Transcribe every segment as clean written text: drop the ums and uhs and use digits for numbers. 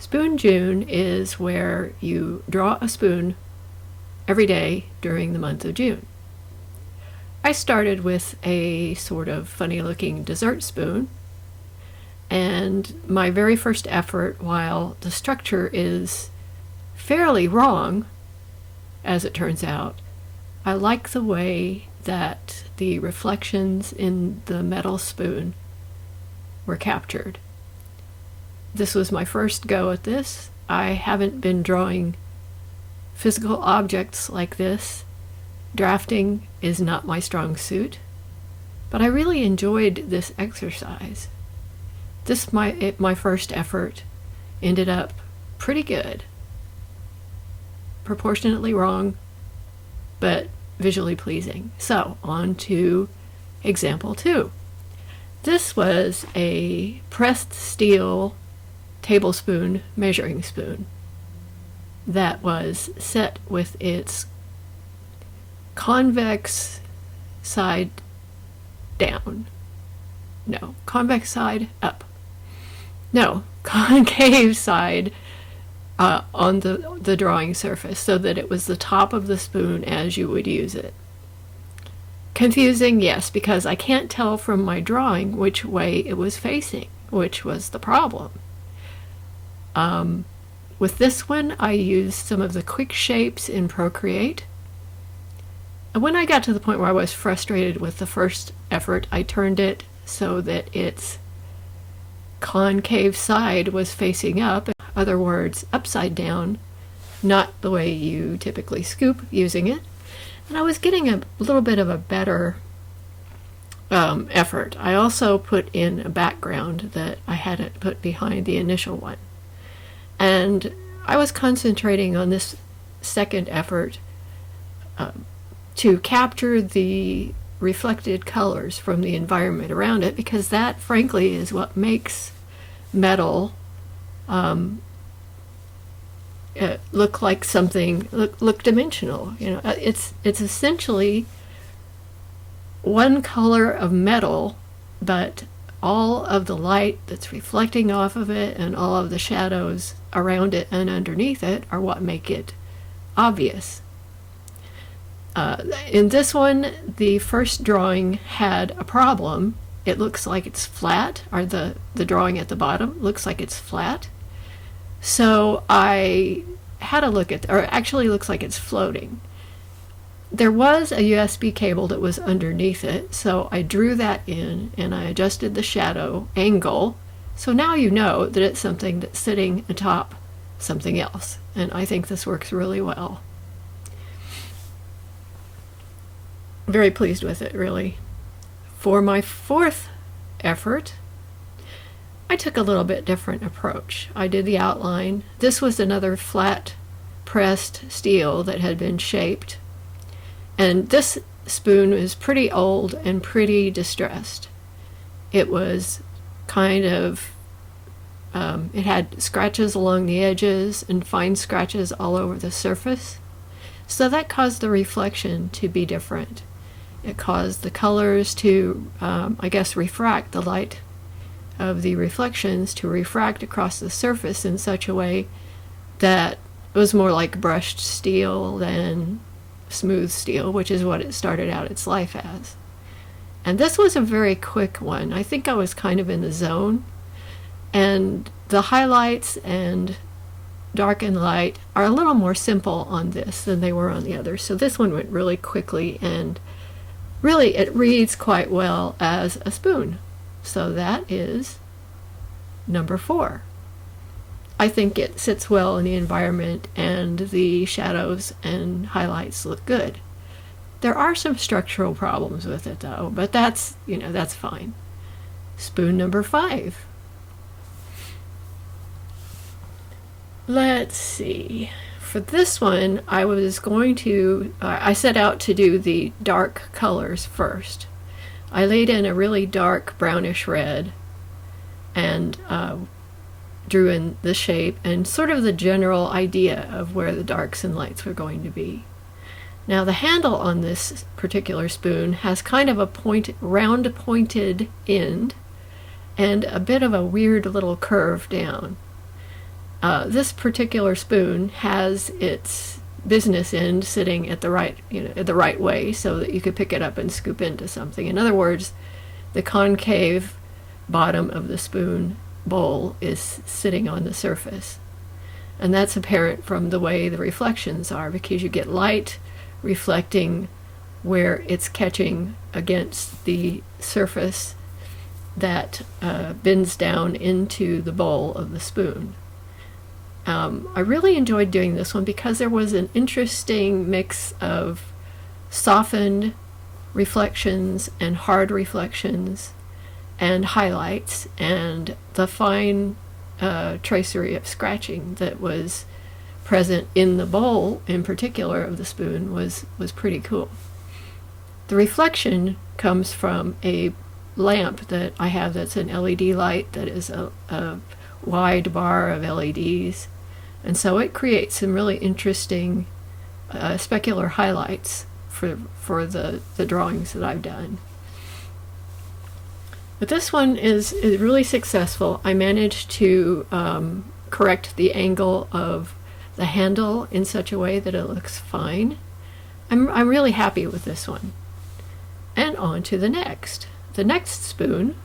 Spoon June is where you draw a spoon every day during the month of June. I started with a sort of funny looking dessert spoon, and my very first effort, while the structure is fairly wrong, as it turns out, I like the way that the reflections in the metal spoon were captured. This was my first go at this. I haven't been drawing physical objects like this. Drafting is not my strong suit, but I really enjoyed this exercise. My first effort ended up pretty good. Proportionately wrong, but visually pleasing. So, on to example 2. This was a pressed steel tablespoon measuring spoon that was set with its convex side down. No, convex side up. No, concave side on the drawing surface, so that it was the top of the spoon as you would use it. Confusing, yes, because I can't tell from my drawing which way it was facing, which was the problem. With this one, I used some of the quick shapes in Procreate. And when I got to the point where I was frustrated with the first effort, I turned it so that its concave side was facing up. In other words, upside down, not the way you typically scoop using it. And I was getting a little bit of a better effort. I also put in a background that I hadn't put behind the initial one. And I was concentrating on this second effort to capture the reflected colors from the environment around it, because that, frankly, is what makes metal look like something, look dimensional. You know, it's essentially one color of metal, but all of the light that's reflecting off of it and all of the shadows around it and underneath it are what make it obvious. In this one, the first drawing had a problem. It looks like it's flat, or the drawing at the bottom looks like it's flat. So I had a look at, or actually looks like it's floating. There was a USB cable that was underneath it, so I drew that in and I adjusted the shadow angle. So now you know that it's something that's sitting atop something else, and I think this works really well. Very pleased with it, really. For my fourth effort, I took a little bit different approach. I did the outline. This was another flat pressed steel that had been shaped. And this spoon is pretty old and pretty distressed. It was kind of, it had scratches along the edges and fine scratches all over the surface. So that caused the reflection to be different. It caused the colors to, I guess, refract the light of the reflections to refract across the surface in such a way that it was more like brushed steel than smooth steel, which is what it started out its life as. And this was a very quick one. I think I was kind of in the zone, and the highlights and dark and light are a little more simple on this than they were on the others. So this one went really quickly, and really it reads quite well as a spoon. So that is number 4. I think it sits well in the environment, and the shadows and highlights look good. There are some structural problems with it though, but that's, that's fine. Spoon number 5. Let's see. For this one, I was going to, I set out to do the dark colors first. I laid in a really dark brownish red and drew in the shape and sort of the general idea of where the darks and lights were going to be. Now the handle on this particular spoon has kind of a round pointed end and a bit of a weird little curve down. This particular spoon has its business end sitting at the right, the right way, so that you could pick it up and scoop into something. In other words, the concave bottom of the spoon bowl is sitting on the surface. And that's apparent from the way the reflections are, because you get light reflecting where it's catching against the surface that bends down into the bowl of the spoon. I really enjoyed doing this one because there was an interesting mix of softened reflections and hard reflections and highlights, and the fine tracery of scratching that was present in the bowl in particular of the spoon was pretty cool. The reflection comes from a lamp that I have that's an LED light that is a wide bar of LEDs, and so it creates some really interesting specular highlights for the drawings that I've done. But this one is really successful. I managed to correct the angle of the handle in such a way that it looks fine. I'm really happy with this one. And on to the next. The next spoon,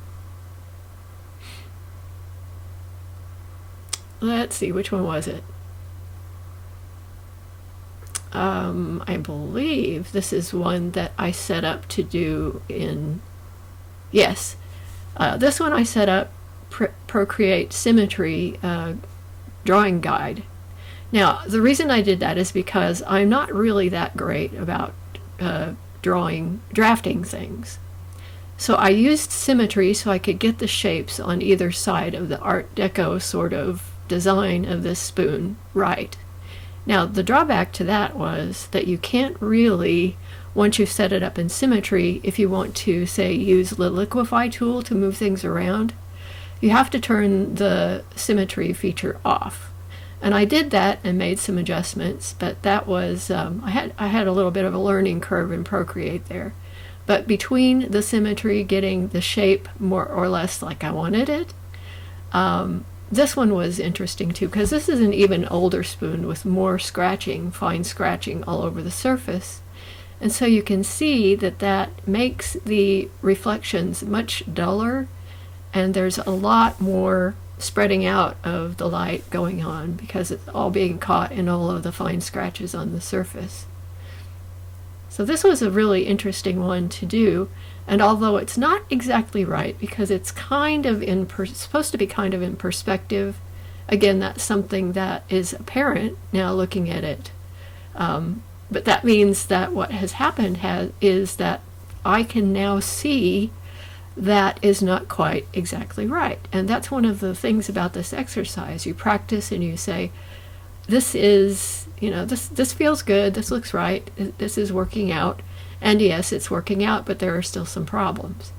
let's see, which one was it? I believe this is one that I set up to do in, yes, this one I set up Procreate Symmetry drawing guide. Now, the reason I did that is because I'm not really that great about drafting things. So I used symmetry so I could get the shapes on either side of the Art Deco sort of design of this spoon right. Now, the drawback to that was that you can't really, once you've set it up in symmetry, if you want to, say, use the liquefy tool to move things around, you have to turn the symmetry feature off. And I did that and made some adjustments, but that was, I had a little bit of a learning curve in Procreate there. But between the symmetry, getting the shape more or less like I wanted it, this one was interesting too, because this is an even older spoon with more scratching, fine scratching all over the surface. And so you can see that makes the reflections much duller, and there's a lot more spreading out of the light going on because it's all being caught in all of the fine scratches on the surface. So this was a really interesting one to do, and although it's not exactly right because it's kind of supposed to be kind of in perspective, again, that's something that is apparent now looking at it. But that means that what has happened is that I can now see that is not quite exactly right. And that's one of the things about this exercise. You practice and you say, this is, this feels good, this looks right, this is working out. And yes, it's working out, but there are still some problems.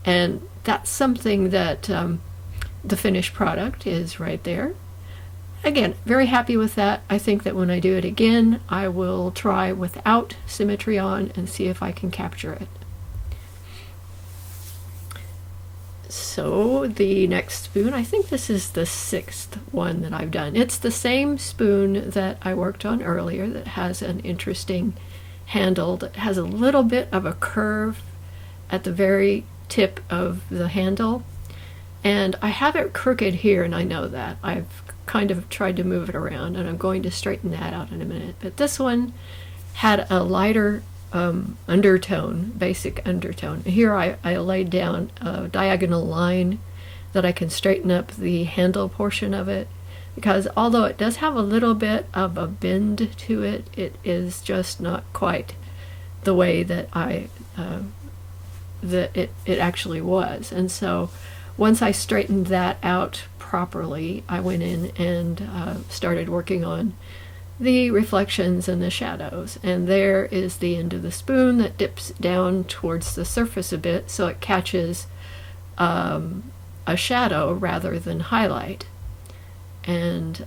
And that's something that the finished product is right there. Again, very happy with that. I think that when I do it again, I will try without symmetry on and see if I can capture it. So the next spoon, I think this is the 6th one that I've done. It's the same spoon that I worked on earlier that has an interesting handle that has a little bit of a curve at the very tip of the handle. And I have it crooked here, and I know that. I've kind of tried to move it around, and I'm going to straighten that out in a minute. But this one had a lighter undertone, basic undertone. Here I laid down a diagonal line that I can straighten up the handle portion of it, because although it does have a little bit of a bend to it, it is just not quite the way that it actually was. And so once I straightened that out properly, I went in and started working on the reflections and the shadows. And there is the end of the spoon that dips down towards the surface a bit, so it catches a shadow rather than highlight. And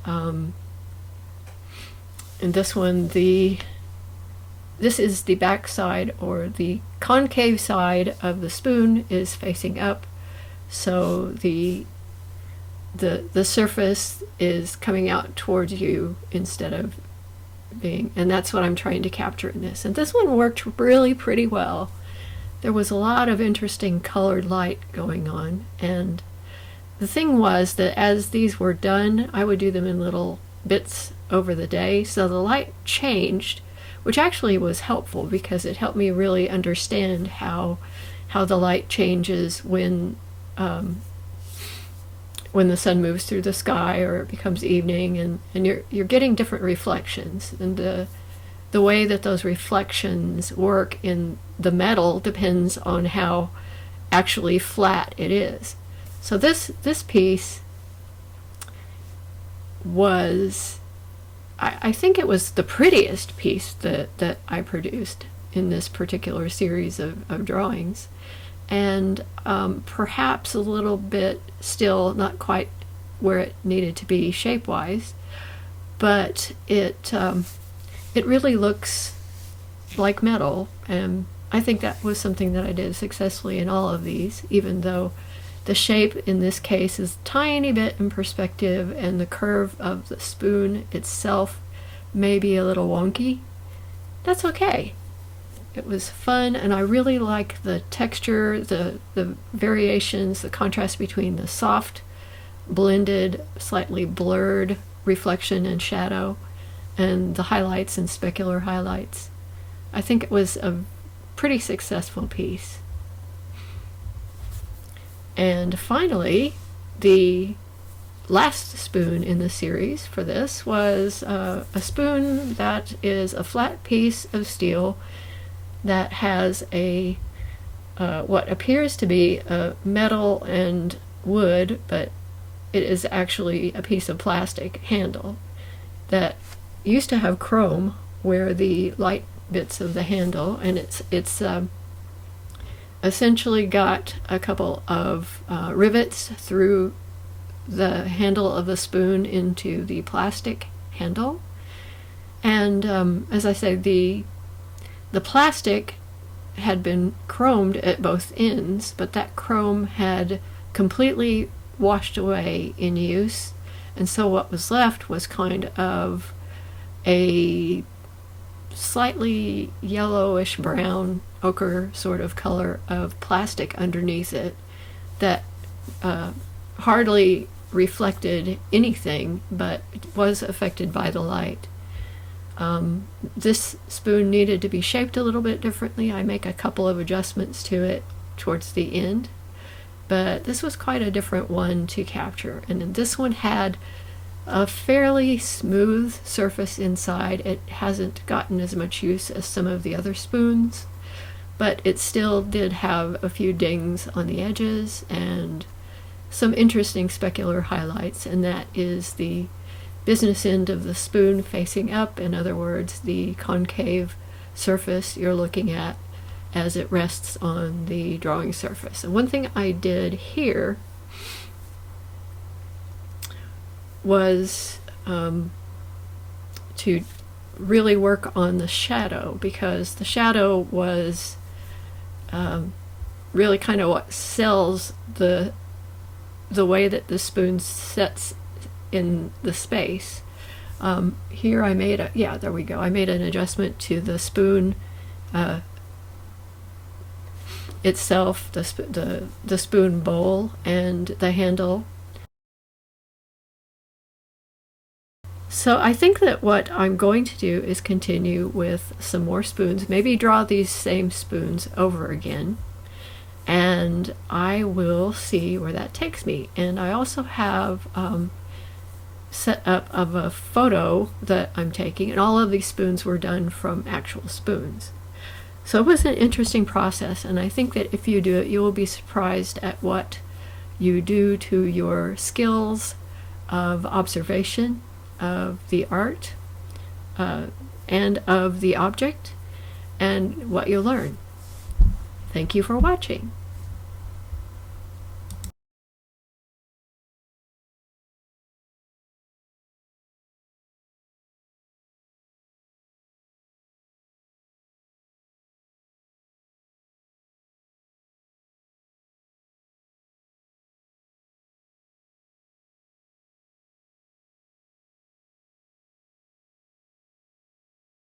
in this one, this is the back side, or the concave side of the spoon is facing up, so the the surface is coming out towards you instead of being, and that's what I'm trying to capture in this. And this one worked really pretty well. There was a lot of interesting colored light going on, and the thing was that as these were done, I would do them in little bits over the day, so the light changed, which actually was helpful because it helped me really understand how the light changes when the sun moves through the sky or it becomes evening, and you're getting different reflections, and the way that those reflections work in the metal depends on how actually flat it is. So this piece was, I think it was the prettiest piece that I produced in this particular series of drawings, and perhaps a little bit still not quite where it needed to be shape-wise, but it really looks like metal, and I think that was something that I did successfully in all of these, even though the shape in this case is a tiny bit in perspective and the curve of the spoon itself may be a little wonky. That's okay. It was fun, and I really like the texture, the variations, the contrast between the soft, blended, slightly blurred reflection and shadow, and the highlights and specular highlights. I think it was a pretty successful piece. And finally, the last spoon in the series for this was a spoon that is a flat piece of steel that has a what appears to be a metal and wood, but it is actually a piece of plastic handle that used to have chrome where the light bits of the handle, and it's essentially got a couple of rivets through the handle of the spoon into the plastic handle, and as I say, the plastic had been chromed at both ends, but that chrome had completely washed away in use, and so what was left was kind of a slightly yellowish brown ochre sort of color of plastic underneath it that hardly reflected anything but was affected by the light. This spoon needed to be shaped a little bit differently. I make a couple of adjustments to it towards the end, but this was quite a different one to capture, and then this one had a fairly smooth surface inside. It hasn't gotten as much use as some of the other spoons, but it still did have a few dings on the edges and some interesting specular highlights, and that is the business end of the spoon facing up. In other words, the concave surface you're looking at as it rests on the drawing surface. And one thing I did here was to really work on the shadow, because the shadow was really kind of what sells the way that the spoon sets in the space. Here I made there we go. I made an adjustment to the spoon itself, the spoon bowl and the handle. So I think that what I'm going to do is continue with some more spoons, maybe draw these same spoons over again, and I will see where that takes me. And I also have set up of a photo that I'm taking, and all of these spoons were done from actual spoons. So it was an interesting process, and I think that if you do it, you will be surprised at what you do to your skills of observation of the art and of the object, and what you learn. Thank you for watching.